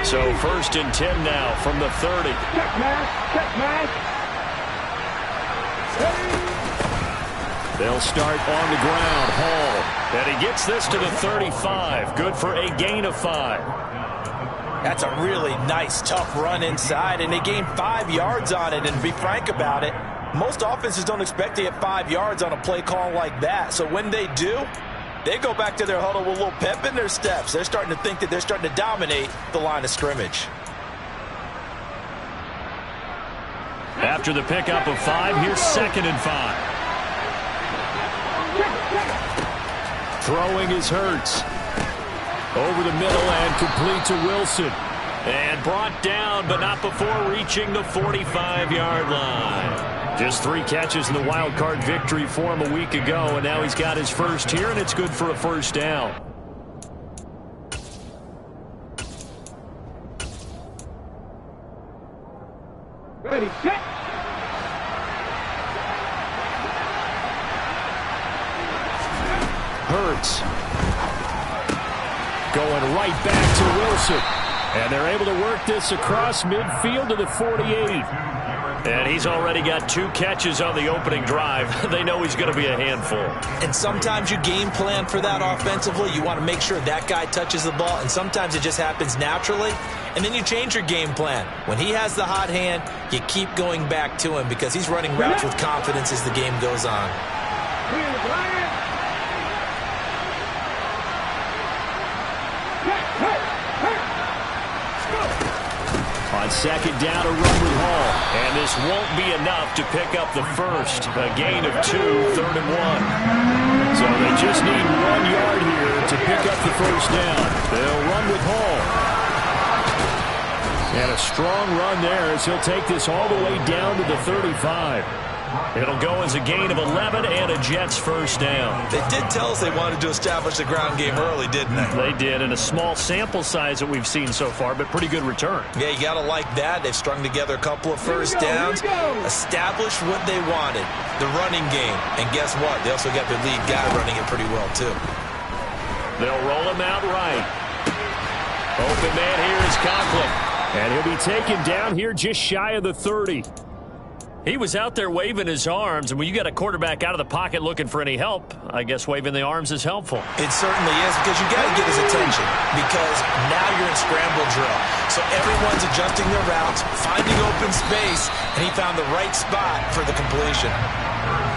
So 1st and 10 now from the 30. They'll start on the ground. Hall. And he gets this to the 35. Good for a gain of 5. That's a really nice, tough run inside, and they gained 5 yards on it. And to be frank about it, most offenses don't expect to get 5 yards on a play call like that. So when they do, they go back to their huddle with a little pep in their steps. They're starting to think that they're starting to dominate the line of scrimmage. After the pickup of 5, here's 2nd and 5. Throwing is Hurts. Over the middle and complete to Wilson. And brought down, but not before reaching the 45-yard line. Just 3 catches in the wild card victory for him a week ago, and now he's got his first here, and it's good for a 1st down. Ready, set. Hurts. Going right back to Wilson. And they're able to work this across midfield to the 48. And he's already got 2 catches on the opening drive. They know he's going to be a handful. And sometimes you game plan for that offensively. You want to make sure that guy touches the ball. And sometimes it just happens naturally. And then you change your game plan. When he has the hot hand, you keep going back to him because he's running routes with confidence as the game goes on. On 2nd down, a run with Hall. And this won't be enough to pick up the first. A gain of 2, 3rd and 1. So they just need 1 yard here to pick up the 1st down. They'll run with Hall. And a strong run there as he'll take this all the way down to the 35. It'll go as a gain of 11 and a Jets 1st down. They did tell us they wanted to establish the ground game early, didn't they? They did, in a small sample size that we've seen so far, but pretty good return. Yeah, you got to like that. They've strung together a couple of 1st downs, established what they wanted, the running game. And guess what? They also got their lead guy running it pretty well, too. They'll roll him out right. Open man here is Conklin. And he'll be taken down here just shy of the 30. He was out there waving his arms, and when you got a quarterback out of the pocket looking for any help, I guess waving the arms is helpful. It certainly is, because you got to get his attention, because now you're in scramble drill. So everyone's adjusting their routes, finding open space, and he found the right spot for the completion.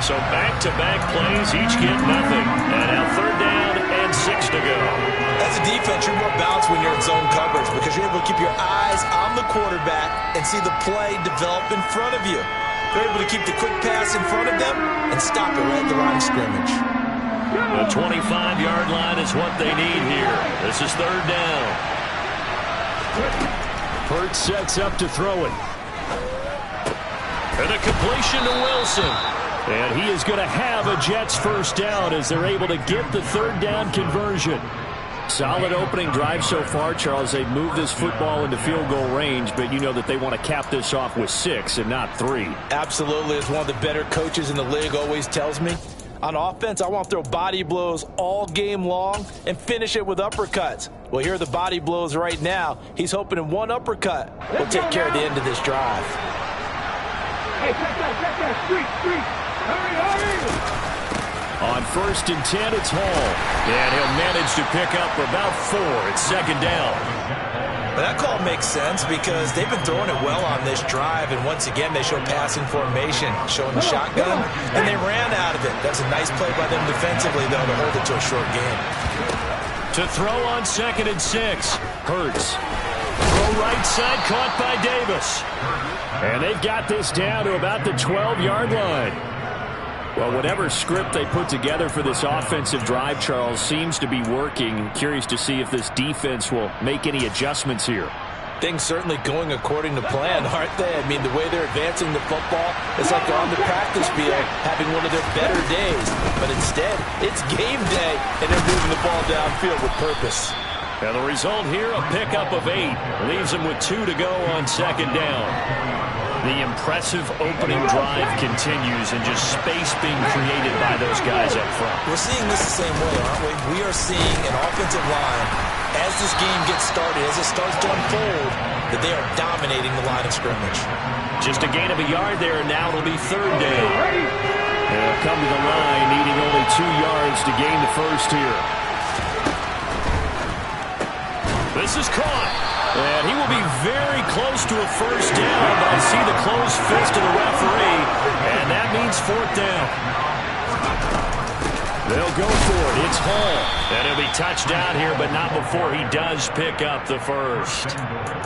So back-to-back plays, each get nothing. And now 3rd down and 6 to go. As a defense, you're more balanced when you're in zone coverage because you're able to keep your eyes on the quarterback and see the play develop in front of you. They're able to keep the quick pass in front of them and stop it right at the line of scrimmage. The 25-yard line is what they need here. This is 3rd down. Hurts sets up to throw it. And a completion to Wilson. And he is going to have a Jets 1st down as they're able to get the 3rd down conversion. Solid opening drive so far, Charles. They've moved this football into field goal range, but you know that they want to cap this off with 6 and not 3. Absolutely. As one of the better coaches in the league always tells me, on offense, I want to throw body blows all game long and finish it with uppercuts. Well, here are the body blows right now. He's hoping in one uppercut will take care of the end of this drive. Hey, check that, street. Hurry. On 1st and 10, it's Hall. And he'll manage to pick up about 4. It's 2nd down. But that call makes sense because they've been throwing it well on this drive. And once again, they show passing formation, showing the shotgun, and they ran out of it. That's a nice play by them defensively, though, to hold it to a short game. To throw on 2nd and 6. Hurts. Throw right side, caught by Davis. And they've got this down to about the 12-yard line. Well, whatever script they put together for this offensive drive, Charles, seems to be working. Curious to see if this defense will make any adjustments here. Things certainly going according to plan, aren't they? I mean, the way they're advancing the football, it's like they're on the practice field having one of their better days. But instead, it's game day, and they're moving the ball downfield with purpose. And the result here, a pickup of 8. Leaves them with 2 to go on 2nd down. The impressive opening drive continues and just space being created by those guys up front. We're seeing this the same way, aren't we? We are seeing an offensive line as this game gets started, as it starts to unfold, that they are dominating the line of scrimmage. Just a gain of a yard there, and now it'll be third down. They'll come to the line, needing only 2 yards to gain the first here. This is caught, and he will be very close to a first down, but I see the closed fist of the referee, and that means 4th down. They'll go for it. It's Hall. And he'll be touchdown here, but not before he does pick up the first.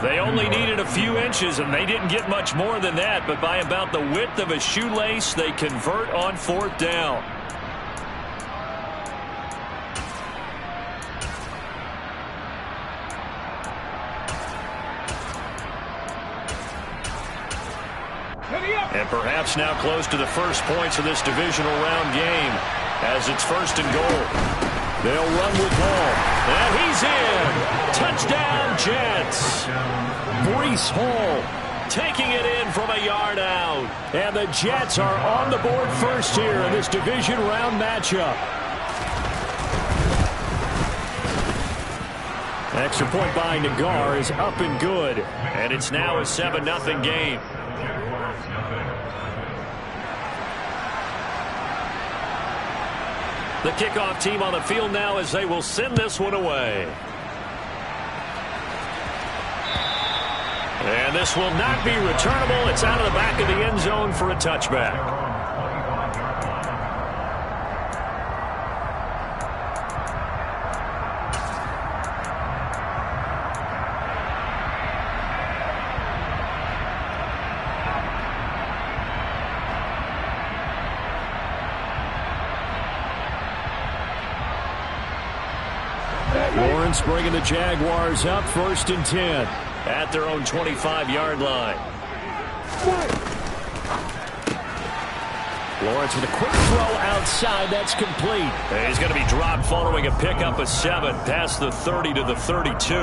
They only needed a few inches, and they didn't get much more than that, but by about the width of a shoelace, they convert on 4th down. And perhaps now close to the first points of this divisional round game as it's 1st and goal. They'll run with Hall. And he's in. Touchdown, Jets. Breece Hall taking it in from a yard out. And the Jets are on the board first here in this division round matchup. Extra point by Nagar is up and good. And it's now a 7-0 game. The kickoff team on the field now as they will send this one away. And this will not be returnable. It's out of the back of the end zone for a touchback. Lawrence bringing the Jaguars up 1st and 10 at their own 25-yard line. Lawrence with a quick throw outside. That's complete. And he's going to be dropped following a pickup of 7 past the 30 to the 32.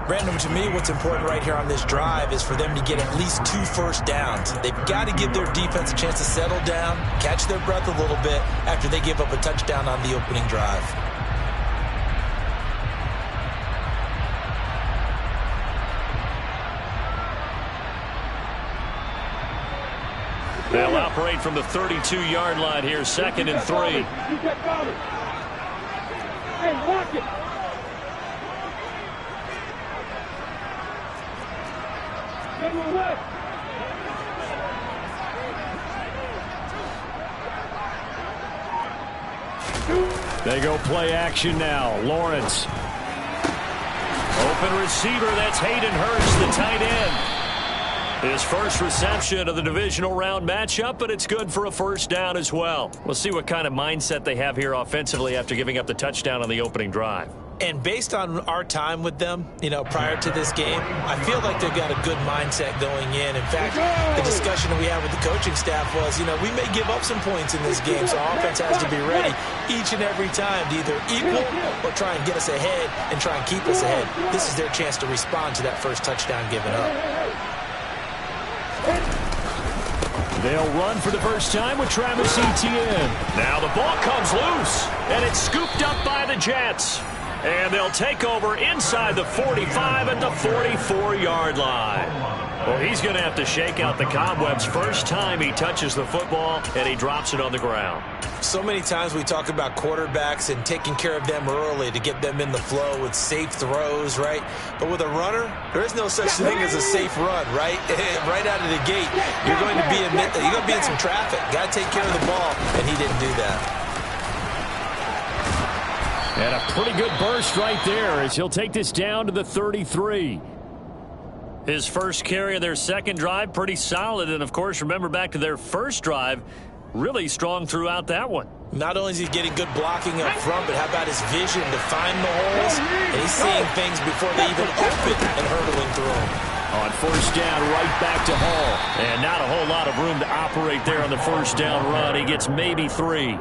Brandon, to me, what's important right here on this drive is for them to get at least 2 first downs. They've got to give their defense a chance to settle down, catch their breath a little bit after they give up a touchdown on the opening drive. They'll operate from the 32-yard line here, 2nd and 3. Hey, watch it. They go play action now. Lawrence. Open receiver. That's Hayden Hurst, the tight end. His first reception of the divisional round matchup, but it's good for a first down as well. We'll see what kind of mindset they have here offensively after giving up the touchdown on the opening drive. And based on our time with them, prior to this game, I feel like they've got a good mindset going in. In fact, the discussion that we had with the coaching staff was, we may give up some points in this game, so our offense has to be ready each and every time to either equal or try and get us ahead and try and keep us ahead. This is their chance to respond to that first touchdown given up. They'll run for the first time with Travis Etienne. Now the ball comes loose, and it's scooped up by the Jets. And they'll take over inside the 45 at the 44-yard line. Well, he's going to have to shake out the cobwebs first time he touches the football, and he drops it on the ground. So many times we talk about quarterbacks and taking care of them early to get them in the flow with safe throws, right? But with a runner, there is no such thing as a safe run, right? Right out of the gate, you're going to be in some traffic. Got to take care of the ball, and he didn't do that. And a pretty good burst right there as he'll take this down to the 33. His first carry of their second drive, pretty solid. And, of course, remember back to their first drive, really strong throughout that one. Not only is he getting good blocking up front, but how about his vision to find the holes? And he's seeing things before they even open and hurdling through them. On first down, right back to Hall. And not a whole lot of room to operate there on the first down run. He gets maybe 3.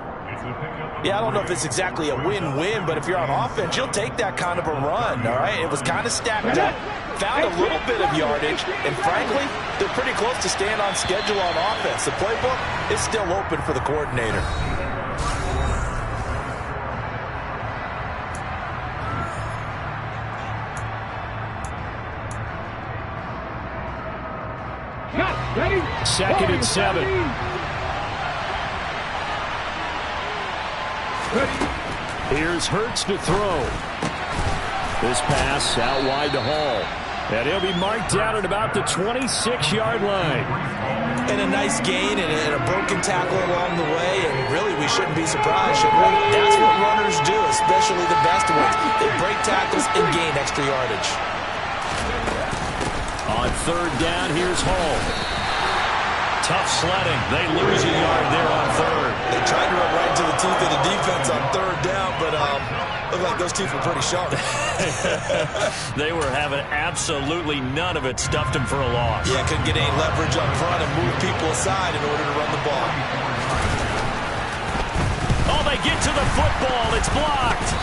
Yeah, I don't know if it's exactly a win-win, but if you're on offense, you'll take that kind of a run, all right? It was kind of stacked up, found a little bit of yardage, and frankly, they're pretty close to staying on schedule on offense. The playbook is still open for the coordinator. 2nd and 7. Here's Hurts to throw. This pass out wide to Hall. And he'll be marked down at about the 26-yard line. And a nice gain and a broken tackle along the way. And really, we shouldn't be surprised, should we? That's what runners do, especially the best ones. They break tackles and gain extra yardage. On 3rd down, here's Hall. Tough sledding. They lose a yard there on 3rd. They tried to run right into the teeth of the defense on 3rd down, but looked like those teeth were pretty sharp. They were having absolutely none of it. Stuffed them for a loss. Yeah, couldn't get any leverage up front and move people aside in order to run the ball. Oh, they get to the football. It's blocked.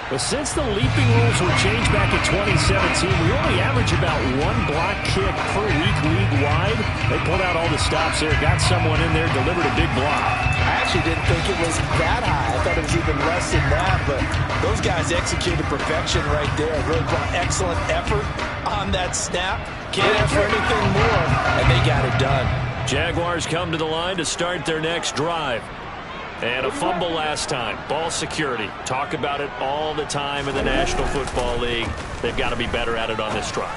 But since the leaping rules were changed back in 2017, we only average about 1 block kick per week league-wide. They pulled out all the stops there, got someone in there, delivered a big block. I actually didn't think it was that high. I thought it was even less than that, but those guys executed perfection right there. Really brought excellent effort on that snap. Can't ask for anything more, and they got it done. Jaguars come to the line to start their next drive. And a fumble last time. Ball security. Talk about it all the time in the National Football League. They've got to be better at it on this drive.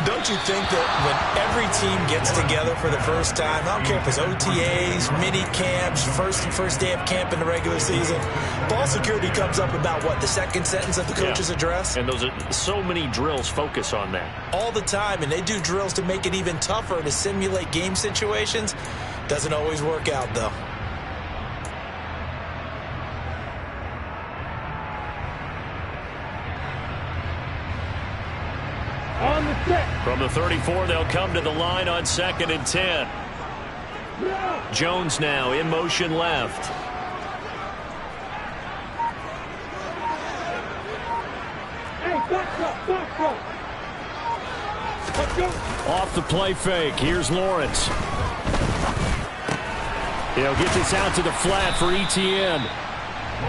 Don't you think that when every team gets together for the first time, I don't care if it's OTAs, mini camps, first day of camp in the regular season, ball security comes up about what, the second sentence of the coach's address? And those are so many drills focus on that. All the time, and they do drills to make it even tougher to simulate game situations. Doesn't always work out, though. On the set. From the 34, they'll come to the line on 2nd and 10. Jones now in motion left. Hey, back up. Let's go. Off the play fake. Here's Lawrence. He'll get this out to the flat for Etienne.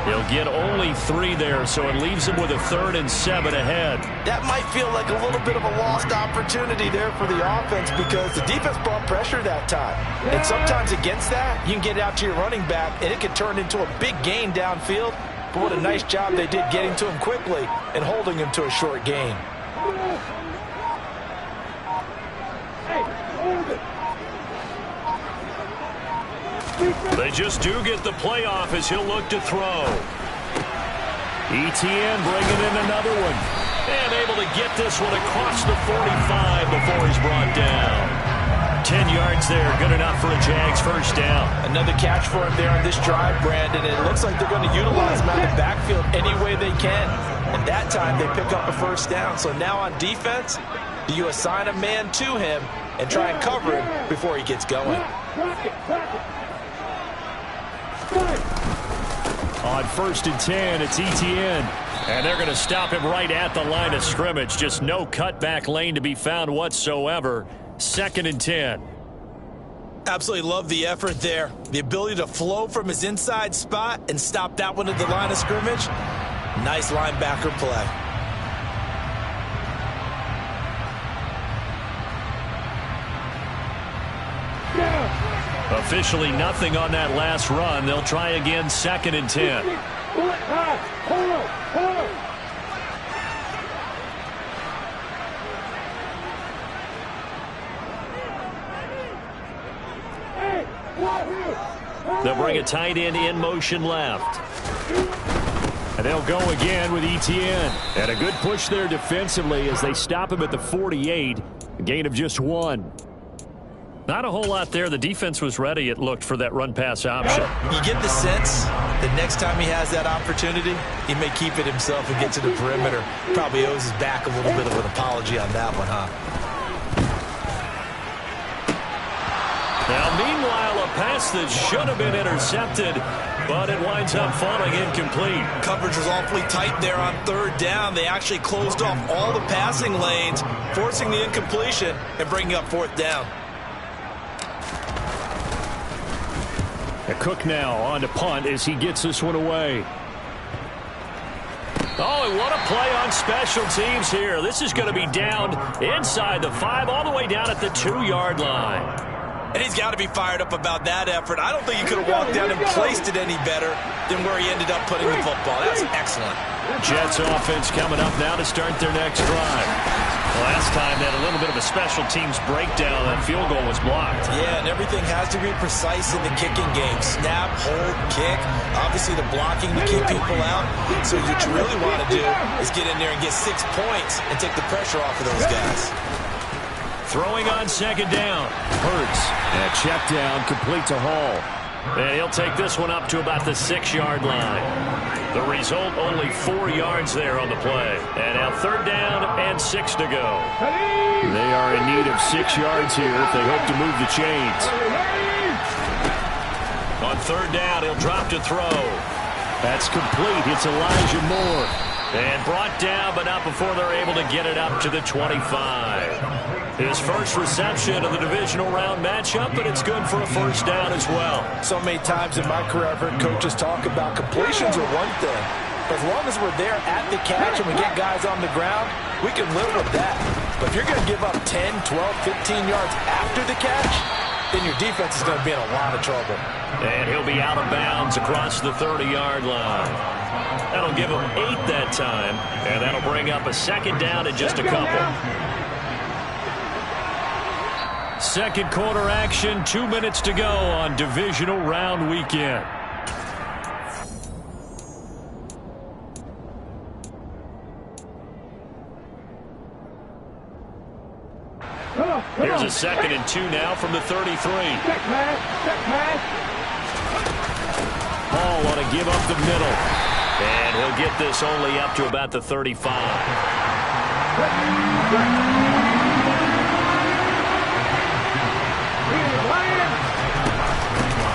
He'll get only 3 there, so it leaves him with a 3rd and 7 ahead. That might feel like a little bit of a lost opportunity there for the offense because the defense brought pressure that time. And sometimes against that, you can get it out to your running back, and it can turn into a big gain downfield. But what a nice job they did getting to him quickly and holding him to a short gain. Hey, hold it. They just do get the playoff as he'll look to throw. Etienne bringing in another one. And able to get this one across the 45 before he's brought down. 10 yards there, good enough for a Jags first down. Another catch for him there on this drive, Brandon. And it looks like they're going to utilize him out of the backfield any way they can. And that time they pick up a first down. So now on defense, do you assign a man to him and try and cover him before he gets going? On 1st and 10, it's Etienne. And they're going to stop him right at the line of scrimmage. Just no cutback lane to be found whatsoever. 2nd and 10. Absolutely love the effort there. The ability to flow from his inside spot and stop that one at the line of scrimmage. Nice linebacker play. Officially nothing on that last run. They'll try again 2nd and 10. Pull it high. Hold on. They'll bring a tight end in motion left. And they'll go again with Etienne. And a good push there defensively as they stop him at the 48. A gain of just 1. Not a whole lot there. The defense was ready, it looked, for that run-pass option. You get the sense that next time he has that opportunity, he may keep it himself and get to the perimeter. Probably owes his back a little bit of an apology on that one, huh? Now, meanwhile, a pass that should have been intercepted, but it winds up falling incomplete. Coverage was awfully tight there on 3rd down. They actually closed off all the passing lanes, forcing the incompletion and bringing up 4th down. A Cook now on to punt as he gets this one away. Oh, and what a play on special teams here. This is going to be down inside the 5, all the way down at the 2-yard line. And he's got to be fired up about that effort. I don't think he could have walked down and placed it any better than where he ended up putting the football. That's excellent. Jets offense coming up now to start their next drive. Last time they had a little bit of a special teams breakdown. That field goal was blocked. Yeah, and everything has to be precise in the kicking game. Snap, hold, kick. Obviously the blocking to keep people out. So what you really want to do is get in there and get 6 points and take the pressure off of those guys. Throwing on second down. Hurts. And check down, complete to Hall. And he'll take this one up to about the 6-yard line. The result, only 4 yards there on the play. And now 3rd down and 6 to go. They are in need of 6 yards here if they hope to move the chains. On 3rd down, he'll drop to throw. That's complete. It's Elijah Moore. And brought down, but not before they're able to get it up to the 25. His first reception of the divisional round matchup, but it's good for a 1st down as well. So many times in my career I've heard coaches talk about completions are one thing. As long as we're there at the catch and we get guys on the ground, we can live with that. But if you're going to give up 10, 12, 15 yards after the catch, then your defense is going to be in a lot of trouble. And he'll be out of bounds across the 30-yard line. That'll give him 8 that time, and that'll bring up a 2nd down in just a couple. 2nd quarter action, 2 minutes to go on divisional round weekend. Here's a 2nd and 2 now from the 33. Hall want to give up the middle. And he'll get this only up to about the 35.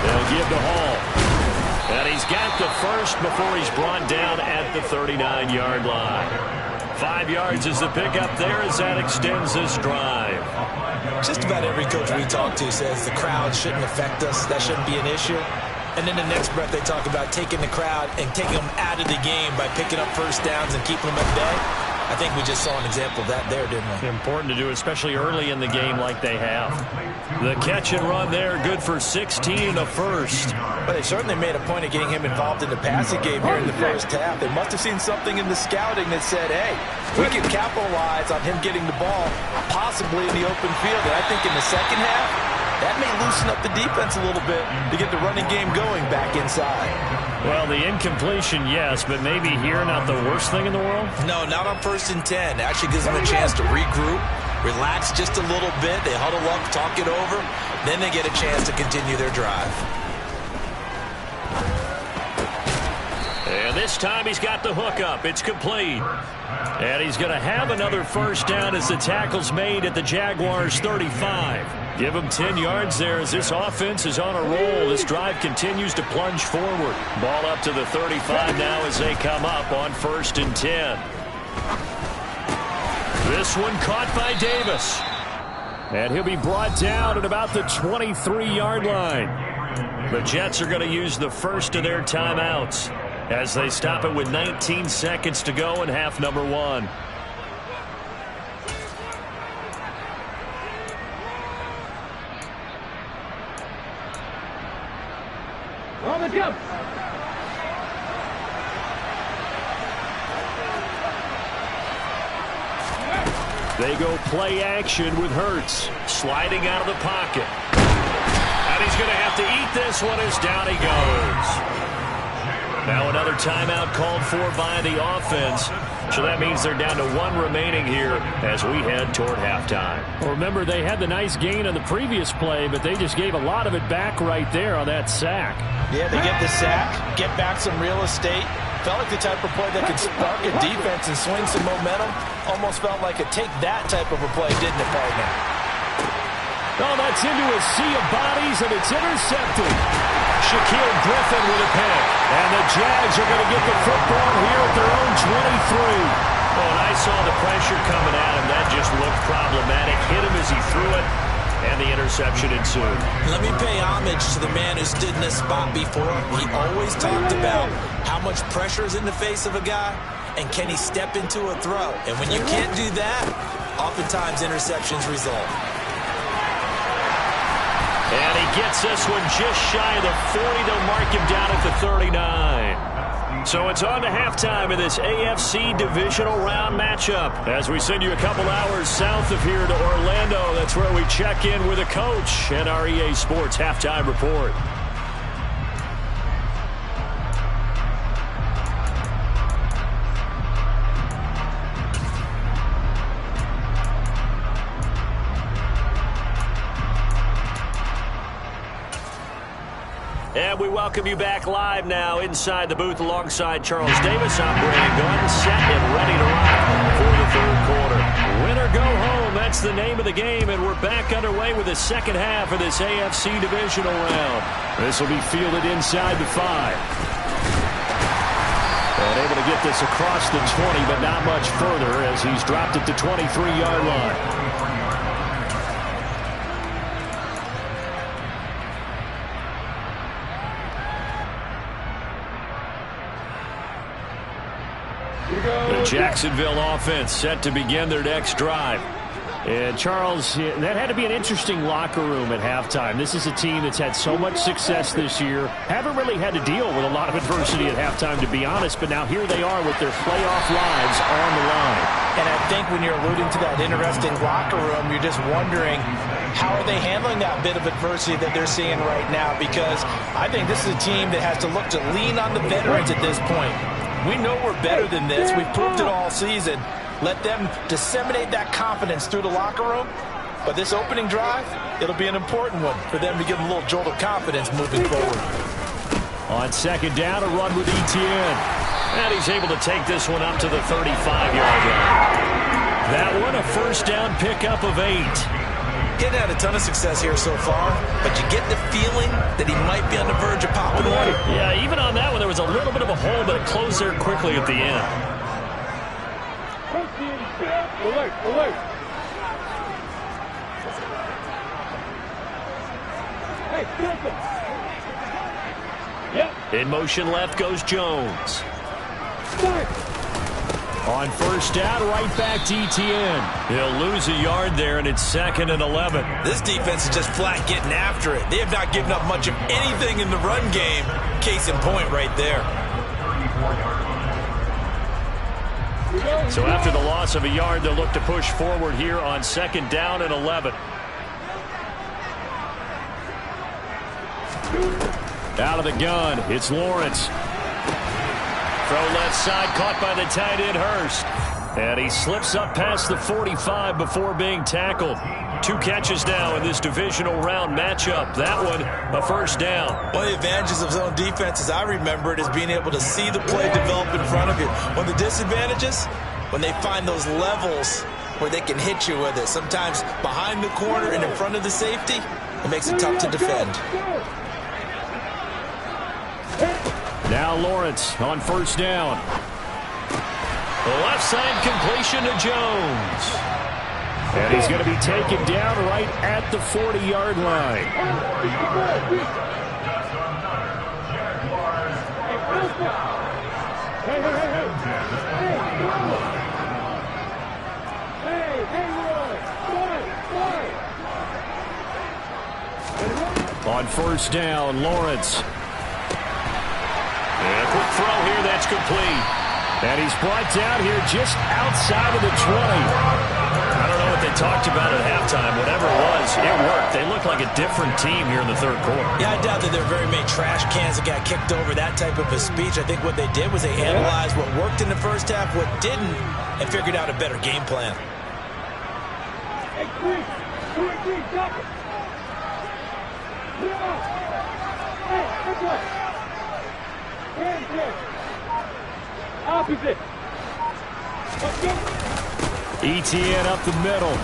They'll give to Hall. And he's got the first before he's brought down at the 39-yard line. 5 yards is the pickup there as that extends this drive. Just about every coach we talk to says the crowd shouldn't affect us. That shouldn't be an issue. And then the next breath they talk about taking the crowd and taking them out of the game by picking up 1st downs and keeping them at bay. I think we just saw an example of that there, didn't we? Important to do, especially early in the game like they have. The catch and run there, good for 16 and a 1st. But they certainly made a point of getting him involved in the passing game here in the 1st half. They must have seen something in the scouting that said, hey, we can capitalize on him getting the ball possibly in the open field. And I think in the 2nd half, that may loosen up the defense a little bit to get the running game going back inside. Well, the incompletion, yes, but maybe here not the worst thing in the world? No, not on 1st and 10. It actually gives them a chance to regroup, relax just a little bit. They huddle up, talk it over. Then they get a chance to continue their drive. And this time he's got the hook up. It's complete. And he's going to have another 1st down as the tackle's made at the Jaguars' 35. Give him 10 yards there as this offense is on a roll. This drive continues to plunge forward. Ball up to the 35 now as they come up on 1st and 10. This one caught by Davis. And he'll be brought down at about the 23-yard line. The Jets are going to use the first of their timeouts as they stop it with 19 seconds to go in half number 1. On the jump. They go play action with Hurts. Sliding out of the pocket. And he's going to have to eat this one as down he goes. Now another timeout called for by the offense. So that means they're down to 1 remaining here as we head toward halftime. Well, remember, they had the nice gain on the previous play, but they just gave a lot of it back right there on that sack. Yeah, they get the sack, get back some real estate. Felt like the type of play that could spark a defense and swing some momentum. Almost felt like a take-that type of a play, didn't it, partner? Oh, that's into a sea of bodies, and it's intercepted. Shaquille Griffin with a pick. And the Jags are going to get the football here at their own 23. Oh, and I saw the pressure coming at him. That just looked problematic. Hit him as he threw it, and the interception ensued. Let me pay homage to the man who stood in this spot before. He always talked about how much pressure is in the face of a guy, and can he step into a throw? And when you can't do that, oftentimes interceptions result. And he gets this one just shy of the 40. They'll mark him down at the 39. So it's on to halftime in this AFC divisional round matchup. As we send you a couple hours south of here to Orlando, that's where we check in with a coach and our EA Sports halftime report. And we welcome you back live now inside the booth alongside Charles Davis. I'm Brandon Gunn, set and ready to rock for the third quarter. Win or go home, that's the name of the game, and we're back underway with the second half of this AFC divisional round. This will be fielded inside the 5. And able to get this across the 20, but not much further as he's dropped at the 23-yard line. The Jacksonville offense set to begin their next drive. And Charles, that had to be an interesting locker room at halftime. This is a team that's had so much success this year. Haven't really had to deal with a lot of adversity at halftime, to be honest. But now here they are with their playoff lives on the line. And I think when you're alluding to that interesting locker room, you're just wondering, how are they handling that bit of adversity that they're seeing right now? Because I think this is a team that has to look to lean on the veterans at this point. We know we're better than this. We've proved it all season. Let them disseminate that confidence through the locker room. But this opening drive, it'll be an important one for them to give them a little jolt of confidence moving forward. On second down, a run with Etienne. And he's able to take this one up to the 35-yard line. That one, a first down pickup of 8. Getting had a ton of success here so far, but you get the feeling that he might be on the verge of popping one. Yeah, even on that one, there was a little bit of a hole, but it closed there quickly at the end. Alert, alert. Hey, yep. In motion left goes Jones. Start. On first down, right back to Etienne. He'll lose a yard there, and it's 2nd and 11. This defense is just flat getting after it. They have not given up much of anything in the run game. Case in point right there. So after the loss of a yard, they'll look to push forward here on 2nd down and 11. Out of the gun, it's Lawrence. Throw left side, caught by the tight end Hurst. And he slips up past the 45 before being tackled. 2 catches now in this divisional round matchup. That one, a first down. One of the advantages of zone defense, as I remember it, is being able to see the play develop in front of you. One of the disadvantages, when they find those levels where they can hit you with it. Sometimes behind the corner and in front of the safety, it makes it tough to defend. Now Lawrence on first down. The left side completion to Jones. And he's going to be taken down right at the 40-yard line. On first down, Lawrence. And a quick throw here, that's complete. And he's brought down here just outside of the 20. I don't know what they talked about at halftime. Whatever it was, it worked. They look like a different team here in the third quarter. Yeah, I doubt that there are very many trash cans that got kicked over, that type of a speech. I think what they did was they analyzed what worked in the first half, what didn't, and figured out a better game plan. Hey, 3, stop it. Hey, good one. Opposite. Let's go. Etienne up the middle.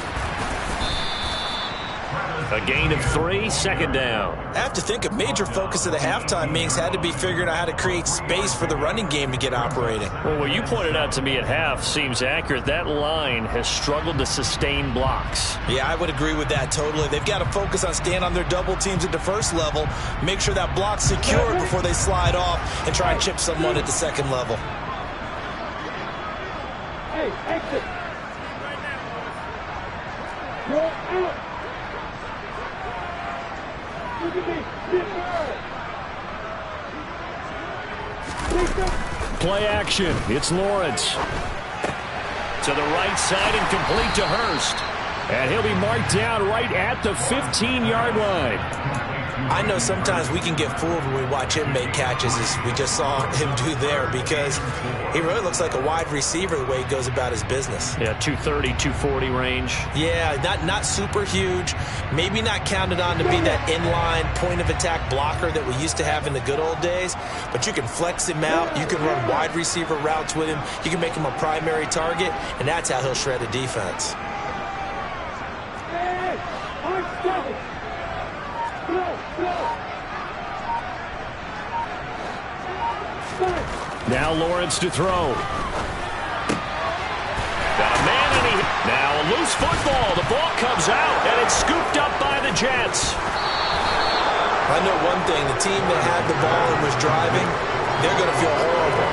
A gain of 3, second down. I have to think a major focus of the halftime meetings had to be figuring out how to create space for the running game to get operating. Well, what you pointed out to me at half seems accurate. That line has struggled to sustain blocks. Yeah, I would agree with that totally. They've got to focus on staying on their double teams at the first level, make sure that block's secured before they slide off and try and chip someone at the second level. Hey, exit. Roll out. Look at me. Play action. It's Lawrence. To the right side and complete to Hurst. And he'll be marked down right at the 15-yard line. I know sometimes we can get fooled when we watch him make catches, as we just saw him do there, because he really looks like a wide receiver the way he goes about his business. Yeah, 230, 240 range. Yeah, not super huge. Maybe not counted on to be that inline point-of-attack blocker that we used to have in the good old days, but you can flex him out. You can run wide receiver routes with him. You can make him a primary target, and that's how he'll shred a defense. Now Lawrence to throw. Got a man and now a loose football. The ball comes out and it's scooped up by the Jets. I know one thing, the team that had the ball and was driving, they're going to feel horrible.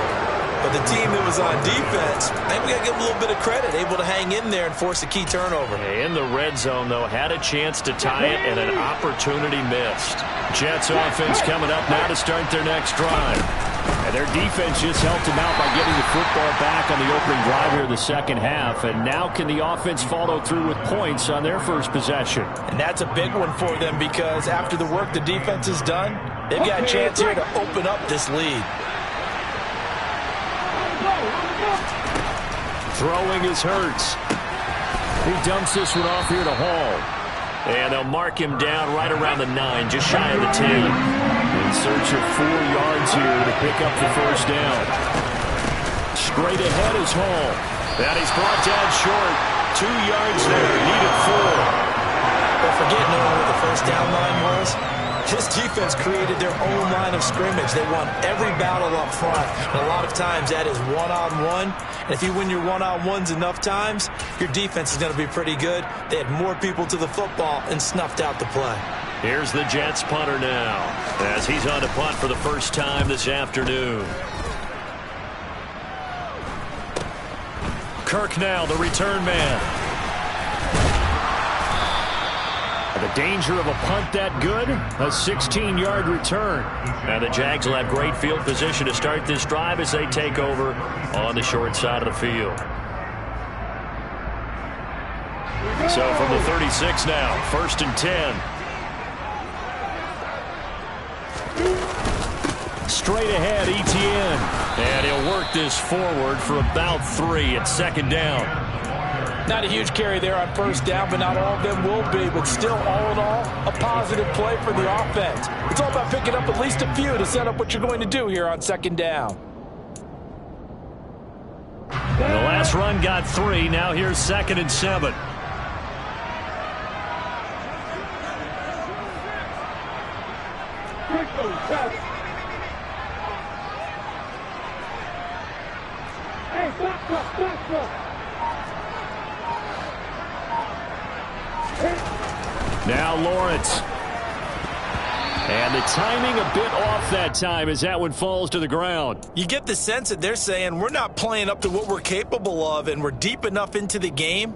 But the team that was on defense, I think we got to give them a little bit of credit, able to hang in there and force a key turnover. In the red zone, though, had a chance to tie it and an opportunity missed. Jets offense coming up now to start their next drive. And their defense just helped them out by getting the football back on the opening drive here in the second half. And now can the offense follow through with points on their first possession? And that's a big one for them, because after the work the defense has done, they've got a chance here to open up this lead. Throwing is Hurts. He dumps this one off here to Hall. And they'll mark him down right around the 9, just shy of the 10. In search of 4 yards here to pick up the first down. Straight ahead is Hall. And he's brought down short. 2 yards there. Needed 4. But forget knowing what the first down line was. This defense created their own line of scrimmage. They won every battle up front. And a lot of times that is one-on-one. And if you win your one-on-ones enough times, your defense is going to be pretty good. They had more people to the football and snuffed out the play. Here's the Jets punter now, as he's on to punt for the first time this afternoon. Kirk now, the return man. The danger of a punt that good? A 16-yard return. And the Jags will have great field position to start this drive as they take over on the short side of the field. So from the 36 now, 1st and 10. Straight ahead, Etienne. And he'll work this forward for about 3 at 2nd down. Not a huge carry there on first down, but not all of them will be. But still, all in all, a positive play for the offense. It's all about picking up at least a few to set up what you're going to do here on 2nd down. And the last run got 3. Now here's 2nd and 7. Hey, back up. Now Lawrence. And the timing a bit off that time as that one falls to the ground. You get the sense that they're saying we're not playing up to what we're capable of, and we're deep enough into the game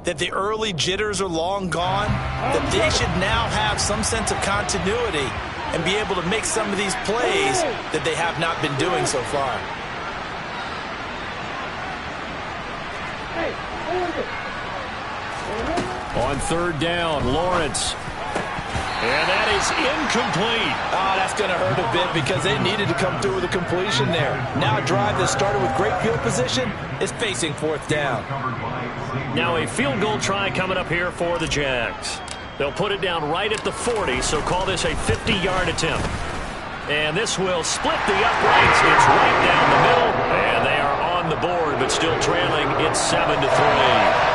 that the early jitters are long gone, that they should now have some sense of continuity and be able to make some of these plays that they have not been doing so far. On 3rd down, Lawrence. And that is incomplete. Oh, that's going to hurt a bit because they needed to come through with a completion there. Now a drive that started with great field position is facing 4th down. Now a field goal try coming up here for the Jags. They'll put it down right at the 40, so call this a 50-yard attempt. And this will split the uprights. It's right down the middle, and they are on the board, but still trailing. It's 7-3.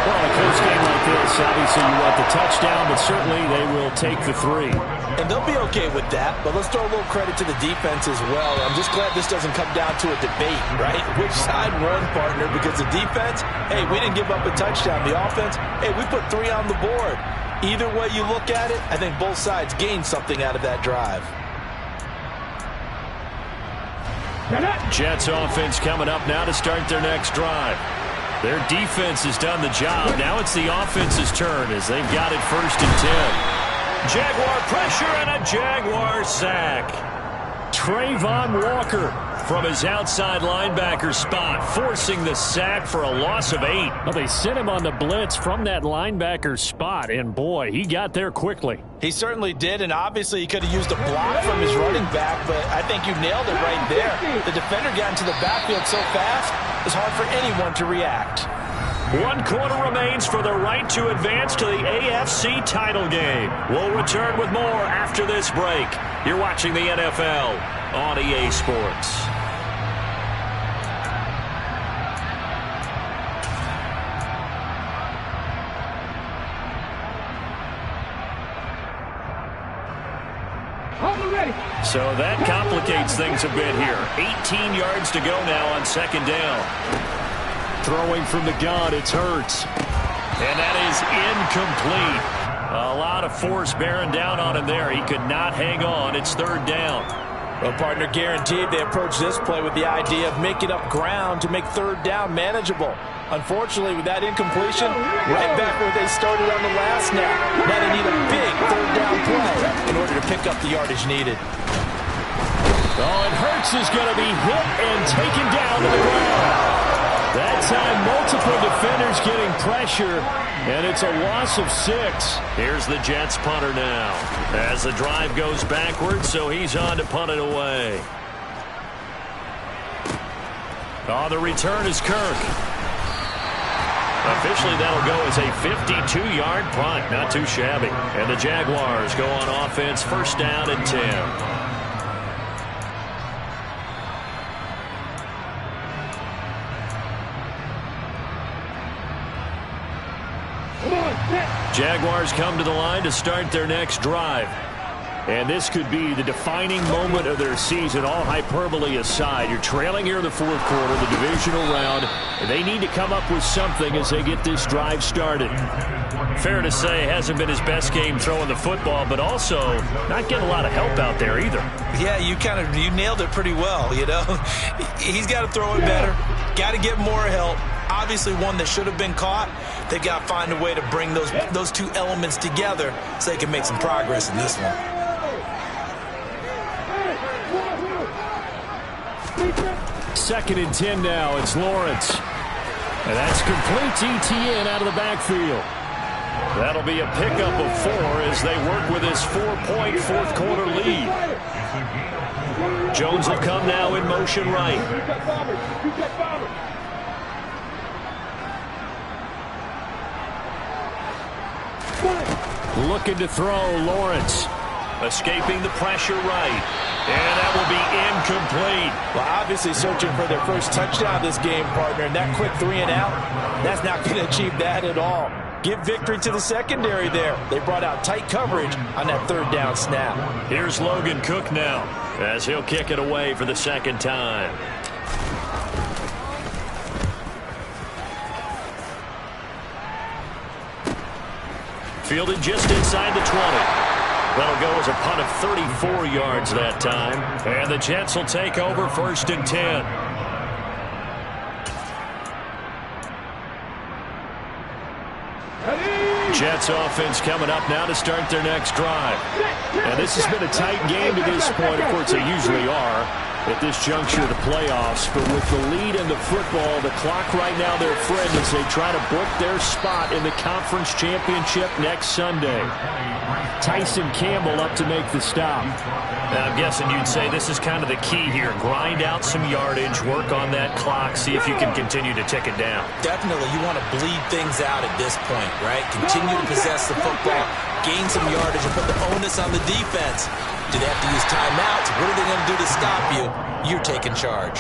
Well, in a close game like this, obviously you want the touchdown, but certainly they will take the 3. And they'll be okay with that, but let's throw a little credit to the defense as well. I'm just glad this doesn't come down to a debate, right? Which side run, partner? Because the defense, hey, we didn't give up a touchdown. The offense, hey, we put 3 on the board. Either way you look at it, I think both sides gained something out of that drive. Jets offense coming up now to start their next drive. Their defense has done the job. Now it's the offense's turn as they've got it 1st and 10. Jaguar pressure and a Jaguar sack. Trayvon Walker from his outside linebacker spot, forcing the sack for a loss of 8. Well, they sent him on the blitz from that linebacker spot, and boy, he got there quickly. He certainly did, and obviously he could have used a block from his running back, but I think you nailed it right there. The defender got into the backfield so fast, it's hard for anyone to react. 1 quarter remains for the right to advance to the AFC title game. We'll return with more after this break. You're watching the NFL on EA Sports. So that complicates things a bit here. 18 yards to go now on 2nd down. Throwing from the gun, it's Hurts. And that is incomplete. A lot of force bearing down on him there. He could not hang on. It's 3rd down. Well, partner, guaranteed they approach this play with the idea of making up ground to make 3rd down manageable. Unfortunately, with that incompletion, right back where they started on the last snap. Now they need a big 3rd down play in order to pick up the yardage needed. Oh, and Hurts is going to be hit and taken down to the ground. That time, multiple defenders getting pressure, and it's a loss of 6. Here's the Jets punter now as the drive goes backwards, so he's on to punt it away. Oh, the return is Kirk. Officially, that'll go as a 52-yard punt. Not too shabby. And the Jaguars go on offense, 1st down and 10. Jaguars come to the line to start their next drive. And this could be the defining moment of their season, all hyperbole aside. You're trailing here in the 4th quarter, the divisional round, and they need to come up with something as they get this drive started. Fair to say, it hasn't been his best game throwing the football, but also not getting a lot of help out there either. Yeah, you nailed it pretty well, you know. He's got to throw it better, got to get more help. Obviously one that should have been caught. They've got to find a way to bring those two elements together so they can make some progress in this one. 2nd and 10 now. It's Lawrence. And that's complete to ETN out of the backfield. That'll be a pickup of 4 as they work with his 4-point 4th quarter lead. Jones will come now in motion right. Looking to throw, Lawrence. Escaping the pressure right. And that will be incomplete. Well, obviously searching for their first touchdown this game, partner. And that quick 3 and out, that's not going to achieve that at all. Give victory to the secondary there. They brought out tight coverage on that 3rd down snap. Here's Logan Cook now as he'll kick it away for the 2nd time. Fielded just inside the 20. That'll go as a punt of 34 yards that time. And the Jets will take over 1st and 10. Jets offense coming up now to start their next drive. And this has been a tight game to this point. Of course, they usually are at this juncture of the playoffs. But with the lead in the football, the clock right now their friend as they try to book their spot in the conference championship next Sunday. Tyson Campbell up to make the stop. Now, I'm guessing you'd say this is kind of the key here. Grind out some yardage, work on that clock, see if you can continue to tick it down. Definitely, you want to bleed things out at this point, right? Continue to possess the football, gain some yardage, and put the onus on the defense. Do they have to use timeouts? What are they going to do to stop you? You're taking charge.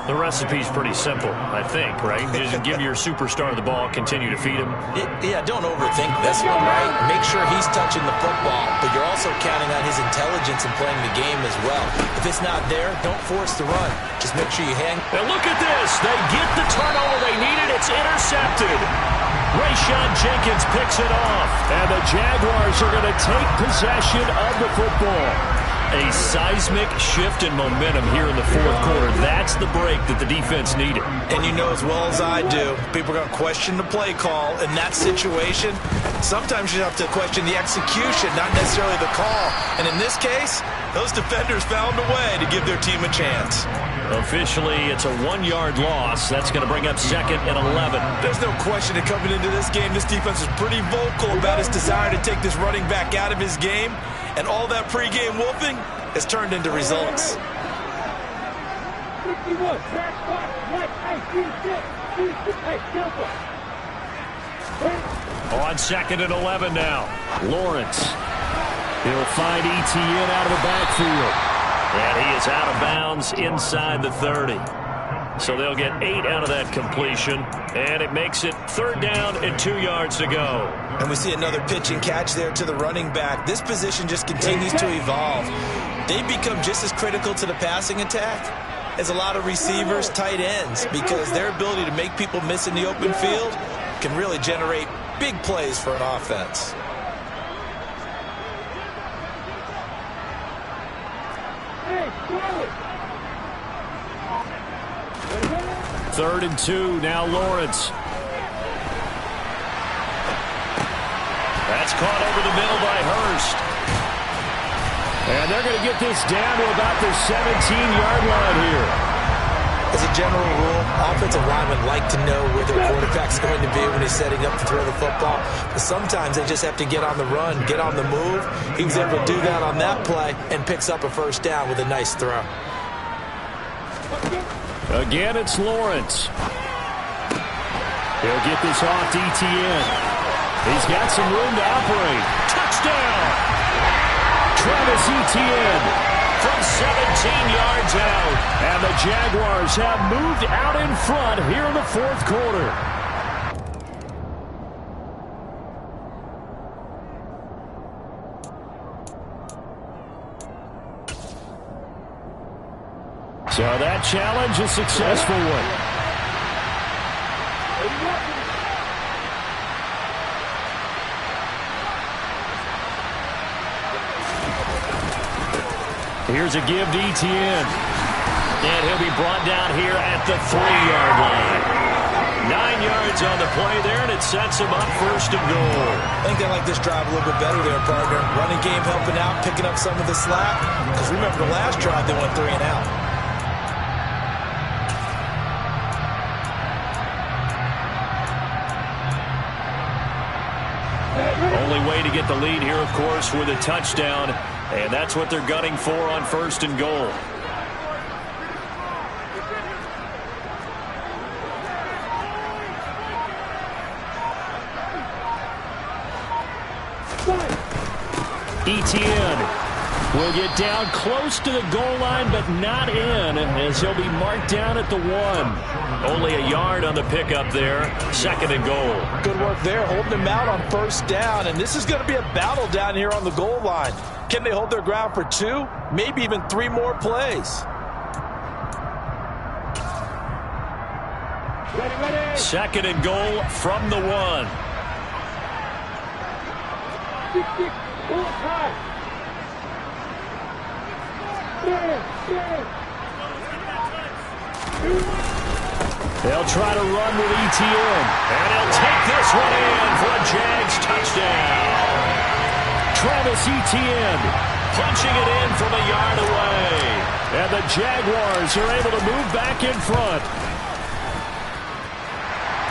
The recipe's pretty simple, I think, right? Just give your superstar the ball, continue to feed him. Yeah, don't overthink this one, right? Make sure he's touching the football, but you're also counting on his intelligence in playing the game as well. If it's not there, don't force the run. Just make sure you hang. And look at this. They get the turnover they needed. It's intercepted. Rayshon Jenkins picks it off, and the Jaguars are going to take possession of the football. A seismic shift in momentum here in the fourth quarter. That's the break that the defense needed. And you know as well as I do, people are going to question the play call in that situation. Sometimes you have to question the execution, not necessarily the call. And in this case, those defenders found a way to give their team a chance. Officially, it's a 1-yard loss. That's going to bring up 2nd and 11. There's no question that coming into this game, this defense is pretty vocal about its desire to take this running back out of his game. And all that pregame wolfing has turned into results. 61, track box, right, On 2nd and 11 now. Lawrence. He'll find Etienne out of the backfield. And he is out of bounds inside the 30. So they'll get 8 out of that completion. And it makes it 3rd down and 2 yards to go. And we see another pitch and catch there to the running back. This position just continues to evolve. They become just as critical to the passing attack as a lot of receivers, tight ends, because their ability to make people miss in the open field can really generate big plays for an offense. Third and 2, now Lawrence. That's caught over the middle by Hurst. And they're going to get this down to about the 17-yard line here. As a general rule, offensive linemen like to know where their quarterback's going to be when he's setting up to throw the football. But sometimes they just have to get on the run, get on the move. He was able to do that on that play and picks up a 1st down with a nice throw. Again, it's Lawrence. He'll get this off to Etienne. He's got some room to operate. Touchdown! Travis Etienne from 17 yards out. And the Jaguars have moved out in front here in the fourth quarter. So that challenge, a successful one. Here's a give to Etienne. And he'll be brought down here at the 3-yard line. 9 yards on the play there, and it sets him up 1st and goal. I think they like this drive a little bit better there, partner. Running game helping out, picking up some of the slack. Because remember, the last drive, they went 3 and out. Only way to get the lead here, of course, with a touchdown. And that's what they're gunning for on 1st and goal. Etienne will get down close to the goal line, but not in, as he'll be marked down at the 1. Only a yard on the pickup there. 2nd and goal. Good work there, holding him out on 1st down. And this is going to be a battle down here on the goal line. Can they hold their ground for 2, maybe even 3 more plays? Ready. 2nd and goal from the 1. 6, full time. They'll try to run with Etienne. And he'll take this one in for a Jags touchdown. Travis Etienne punching it in from a yard away. And the Jaguars are able to move back in front.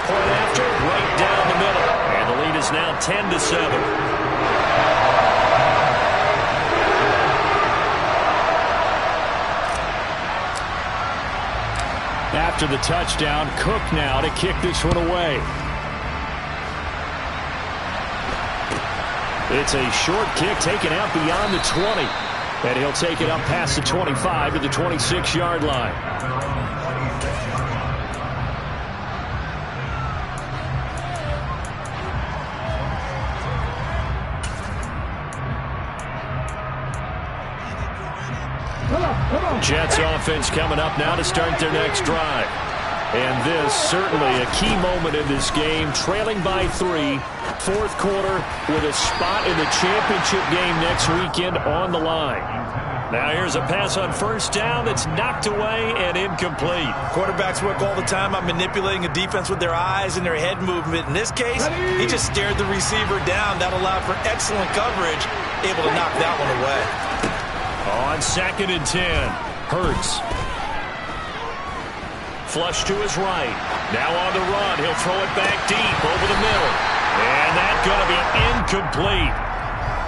Point after, right down the middle. And the lead is now 10-7. After the touchdown, Cook now to kick this one away. It's a short kick taken out beyond the 20. And he'll take it up past the 25 to the 26-yard line. Jets offense coming up now to start their next drive. And this certainly a key moment in this game, trailing by 3, fourth quarter with a spot in the championship game next weekend on the line. Now here's a pass on first down that's knocked away and incomplete. Quarterbacks work all the time on manipulating a defense with their eyes and their head movement. In this case, he just stared the receiver down. That allowed for excellent coverage, able to knock that one away. On 2nd and 10, Hurts. Flush to his right. Now on the run. He'll throw it back deep over the middle. And that's going to be incomplete.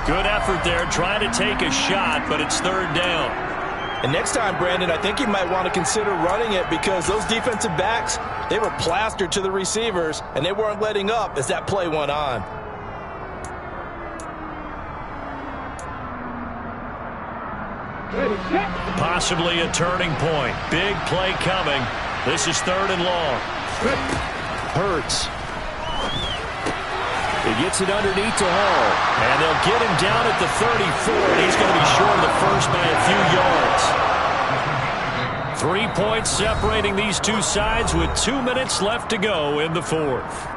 Good effort there trying to take a shot, but it's 3rd down. And next time, Brandon, I think you might want to consider running it because those defensive backs, they were plastered to the receivers, and they weren't letting up as that play went on. Possibly a turning point. Big play coming. This is 3rd and long. Hurts. He gets it underneath to Hall. And they'll get him down at the 34. And he's going to be short of the first by a few yards. 3 points separating these two sides with 2 minutes left to go in the 4th.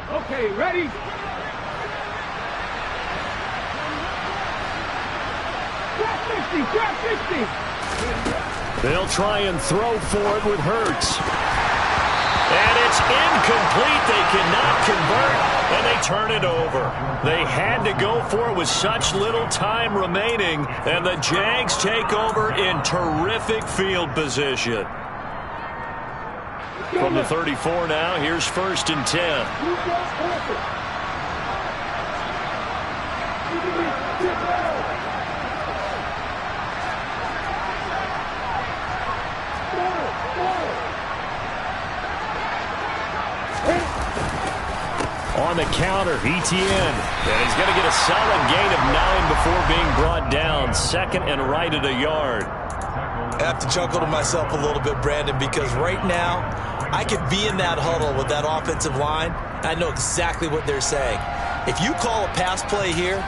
Okay, ready? Drop 50, drop 50. They'll try and throw for it with Hurts. And it's incomplete. They cannot convert, and they turn it over. They had to go for it with such little time remaining, and the Jags take over in terrific field position. From the 34 now, here's 1st and 10. On the counter, ETN. And he's going to get a solid gain of 9 before being brought down. 2nd and right at a yard. I have to chuckle to myself a little bit, Brandon, because right now I could be in that huddle with that offensive line. I know exactly what they're saying. If you call a pass play here,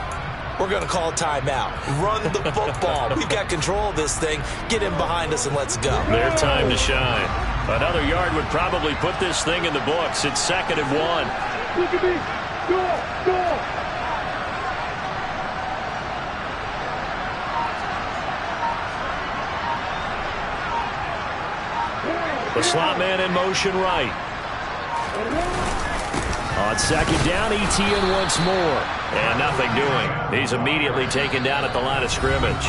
we're going to call a timeout. Run the football. We've got control of this thing. Get in behind us and let's go. Their time to shine. Another yard would probably put this thing in the books. It's 2nd and 1. Look at me. Go, go. The slot man in motion right. On 2nd down, ETN once more. And nothing doing. He's immediately taken down at the line of scrimmage.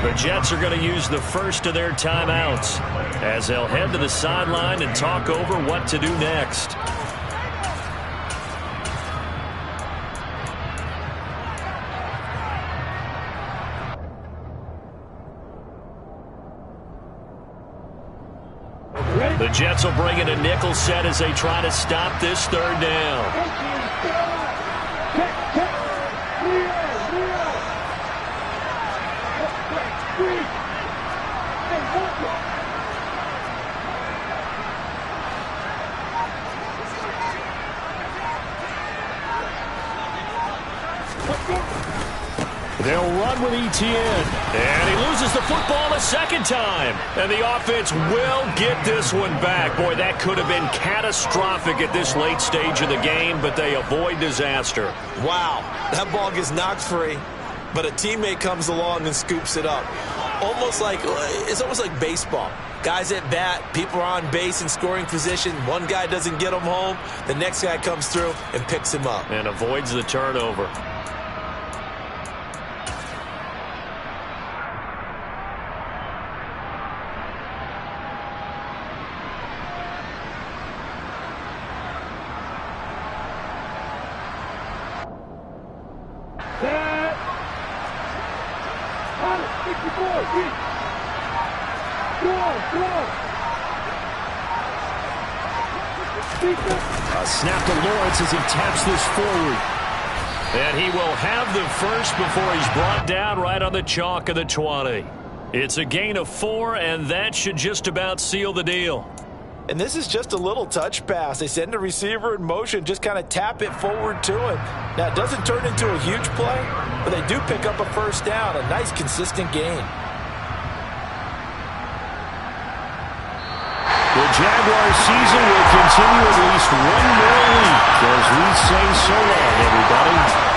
The Jets are going to use the first of their timeouts as they'll head to the sideline and talk over what to do next. The Jets will bring in a nickel set as they try to stop this 3rd down. They'll run with ETN. And he loses the football a 2nd time. And the offense will get this one back. Boy, that could have been catastrophic at this late stage of the game, but they avoid disaster. Wow, that ball gets knocked free, but a teammate comes along and scoops it up. It's almost like baseball. Guys at bat, people are on base in scoring position. One guy doesn't get him home. The next guy comes through and picks him up. And avoids the turnover. A snap to Lawrence as he taps this forward. And he will have the first before he's brought down right on the chalk of the 20. It's a gain of 4, and that should just about seal the deal. And this is just a little touch pass. They send the receiver in motion, just kind of tap it forward to him. Now, it doesn't turn into a huge play, but they do pick up a first down, a nice, consistent gain. The Jaguars season will continue at least one more week as we say so long, everybody.